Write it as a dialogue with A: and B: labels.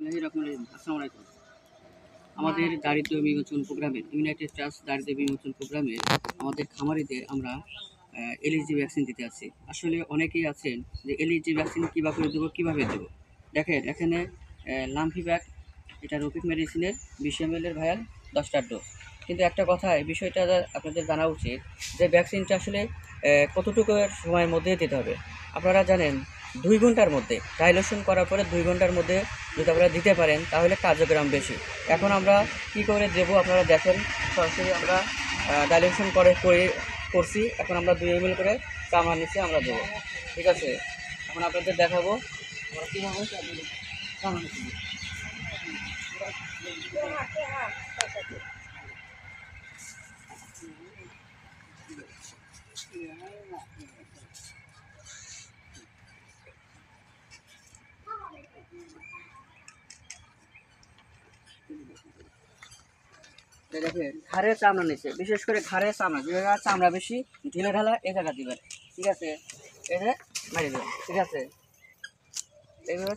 A: আসসালামু আলাইকুম। আমাদের দারিদ্র বিমোচন প্রোগ্রামের ইউনাইটেড ট্রাস্ট দারিদ্র বিমোচন প্রোগ্রামের আমাদের খামারিদের আমরা এলএইচজি ভ্যাকসিন দিতে আছি। আসলে অনেকেই আছেন যে এলএইচজি ভ্যাকসিন কীভাবে দেবো। দেখেন এখানে লাম্পি ব্যাগ, এটা রফিক মেডিসিনের 20 ml এর ভায়াল 10টার ডোজ। কিন্তু একটা কথা, এই বিষয়টা আপনাদের জানা উচিত যে ভ্যাকসিনটা আসলে কতটুকু সময়ের মধ্যে দিতে হবে। আপনারা জানেন 2 ঘন্টার মধ্যে ডাইলেশন করার পরে 2 ঘন্টার মধ্যে যদি আপনারা দিতে পারেন তাহলে কার্যক্রম বেশি। এখন আমরা কি করে দেবো আপনারা দেখেন, সরাসরি আমরা ডাইলেশন করছি। এখন আমরা 2 ml করে চামড়া নিচে আমরা দেবো। ঠিক আছে, এখন আপনাদের দেখাবো আমরা কীভাবে চামড়া নিচে দিই। দেখেন ঘাড়ের চামড়া নিচে, বিশেষ করে ঘাড়ের চামড়া, যে জায়গায় চামড়া বেশি ঢিলে ঢালা এই জায়গা দিবেন। ঠিক আছে, এই যে মারি দেবেন। ঠিক আছে, এইভাবে